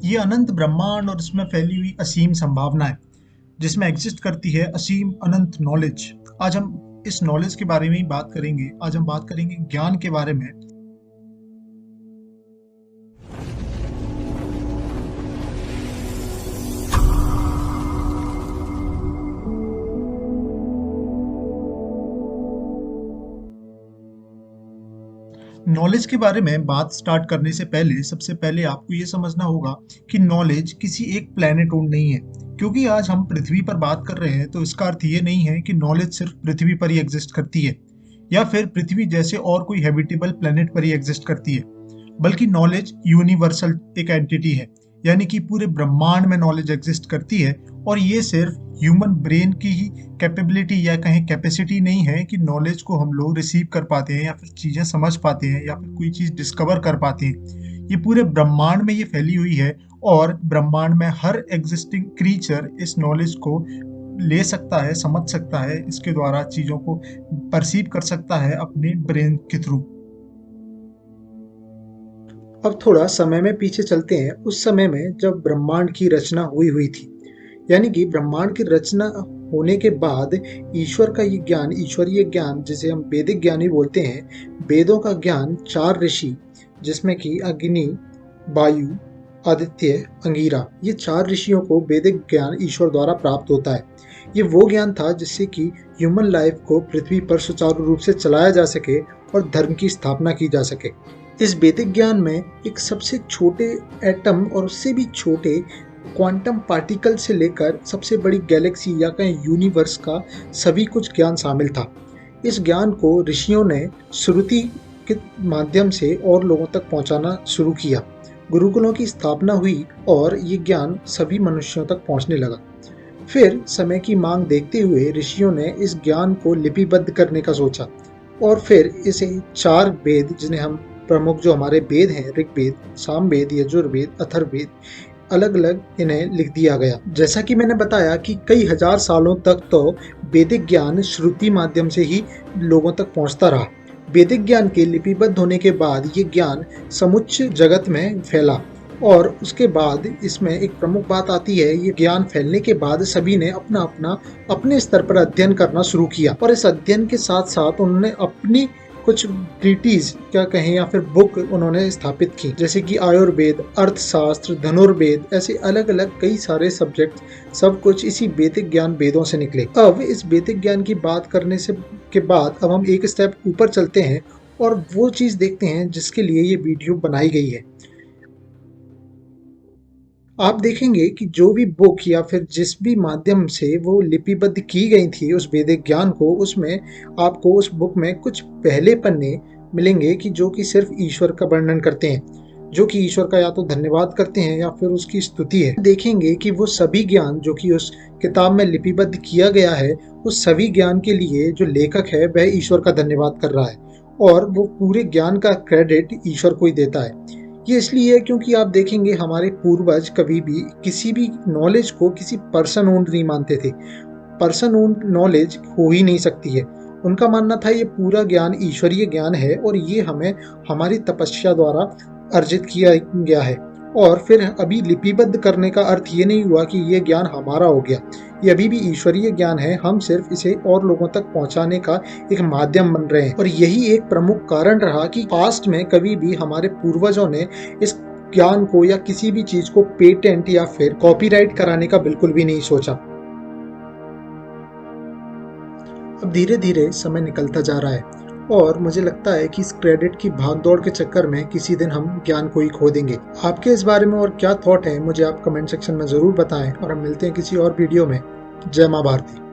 ये अनंत ब्रह्मांड और इसमें फैली हुई असीम संभावनाएं, जिसमें एग्जिस्ट करती है असीम अनंत नॉलेज। आज हम इस नॉलेज के बारे में ही बात करेंगे। आज हम बात करेंगे ज्ञान के बारे में। नॉलेज के बारे में बात स्टार्ट करने से पहले सबसे पहले आपको ये समझना होगा कि नॉलेज किसी एक प्लेनेट ओन नहीं है। क्योंकि आज हम पृथ्वी पर बात कर रहे हैं तो इसका अर्थ ये नहीं है कि नॉलेज सिर्फ पृथ्वी पर ही एग्जिस्ट करती है या फिर पृथ्वी जैसे और कोई हैबिटेबल प्लेनेट पर ही एग्जिस्ट करती है, बल्कि नॉलेज यूनिवर्सल एक एंटिटी है। यानी कि पूरे ब्रह्मांड में नॉलेज एग्जिस्ट करती है और ये सिर्फ ह्यूमन ब्रेन की ही कैपेबिलिटी या कहें कैपेसिटी नहीं है कि नॉलेज को हम लोग रिसीव कर पाते हैं या फिर चीज़ें समझ पाते हैं या फिर कोई चीज़ डिस्कवर कर पाते हैं। ये पूरे ब्रह्मांड में ये फैली हुई है और ब्रह्मांड में हर एग्जिस्टिंग क्रीचर इस नॉलेज को ले सकता है, समझ सकता है, इसके द्वारा चीज़ों को परसीव कर सकता है अपने ब्रेन के थ्रू। अब थोड़ा समय में पीछे चलते हैं, उस समय में जब ब्रह्मांड की रचना हुई हुई थी। यानी कि ब्रह्मांड की रचना होने के बाद ईश्वर का ये ज्ञान, ईश्वरीय ज्ञान जिसे हम वैदिक ज्ञान ही बोलते हैं, वेदों का ज्ञान 4 ऋषि जिसमें कि अग्नि, वायु, आदित्य, अंगिरा, ये 4 ऋषियों को वैदिक ज्ञान ईश्वर द्वारा प्राप्त होता है। ये वो ज्ञान था जिससे कि ह्यूमन लाइफ को पृथ्वी पर सुचारू रूप से चलाया जा सके और धर्म की स्थापना की जा सके। इस वैदिक ज्ञान में एक सबसे छोटे एटम और उससे भी छोटे क्वांटम पार्टिकल से लेकर सबसे बड़ी गैलेक्सी या कहें यूनिवर्स का सभी कुछ ज्ञान शामिल था। इस ज्ञान को ऋषियों ने श्रुति के माध्यम से और लोगों तक पहुंचाना शुरू किया। गुरुकुलों की स्थापना हुई और ये ज्ञान सभी मनुष्यों तक पहुंचने लगा। फिर समय की मांग देखते हुए ऋषियों ने इस ज्ञान को लिपिबद्ध करने का सोचा और फिर इसे 4 वेद, जिन्हें हम प्रमुख जो हमारे वेद हैं, ऋग्वेद, सामवेद, यजुर्वेद, अथर्ववेद, अलग अलग इन्हें लिख दिया गया। जैसा कि मैंने बताया कि कई हजार सालों तक तो वैदिक ज्ञान श्रुति माध्यम से ही लोगों तक पहुंचता रहा। वैदिक ज्ञान के लिपिबद्ध होने के बाद ये ज्ञान समुच्च जगत में फैला और उसके बाद इसमें एक प्रमुख बात आती है, ये ज्ञान फैलने के बाद सभी ने अपने स्तर पर अध्ययन करना शुरू किया और इस अध्ययन के साथ साथ उन्होंने अपनी कुछ ट्रीटीज क्या कहें या फिर बुक उन्होंने स्थापित की, जैसे कि आयुर्वेद, अर्थशास्त्र, धनुर्वेद, ऐसे अलग अलग कई सारे सब्जेक्ट, सब कुछ इसी वैदिक ज्ञान वेदों से निकले। अब इस वैदिक ज्ञान की बात करने से के बाद अब हम एक स्टेप ऊपर चलते हैं और वो चीज देखते हैं जिसके लिए ये वीडियो बनाई गई है। आप देखेंगे कि जो भी बुक या फिर जिस भी माध्यम से वो लिपिबद्ध की गई थी उस वैदिक ज्ञान को, उसमें आपको उस बुक में कुछ पहले पन्ने मिलेंगे कि जो कि सिर्फ ईश्वर का वर्णन करते हैं, जो कि ईश्वर का या तो धन्यवाद करते हैं या फिर उसकी स्तुति है। देखेंगे कि वो सभी ज्ञान जो कि उस किताब में लिपिबद्ध किया गया है, उस सभी ज्ञान के लिए जो लेखक है वह ईश्वर का धन्यवाद कर रहा है और वो पूरे ज्ञान का क्रेडिट ईश्वर को ही देता है। ये इसलिए है क्योंकि आप देखेंगे हमारे पूर्वज कभी भी किसी भी नॉलेज को किसी पर्सन ओन्ड नहीं मानते थे। पर्सन ओन्ड नॉलेज हो ही नहीं सकती है। उनका मानना था ये पूरा ज्ञान ईश्वरीय ज्ञान है और ये हमें हमारी तपस्या द्वारा अर्जित किया गया है। और फिर अभी लिपिबद्ध करने का अर्थ ये नहीं हुआ कि ये ज्ञान हमारा हो गया, ये अभी भी ईश्वरीय ज्ञान है, हम सिर्फ इसे और लोगों तक पहुंचाने का एक माध्यम बन रहे हैं। और यही एक प्रमुख कारण रहा कि पास्ट में कभी भी हमारे पूर्वजों ने इस ज्ञान को या किसी भी चीज को पेटेंट या फिर कॉपीराइट कराने का बिल्कुल भी नहीं सोचा। अब धीरे धीरे समय निकलता जा रहा है और मुझे लगता है कि इस क्रेडिट की भागदौड़ के चक्कर में किसी दिन हम ज्ञान को ही खो देंगे। आपके इस बारे में और क्या थॉट है मुझे आप कमेंट सेक्शन में जरूर बताएं और हम मिलते हैं किसी और वीडियो में। जय मां भारती।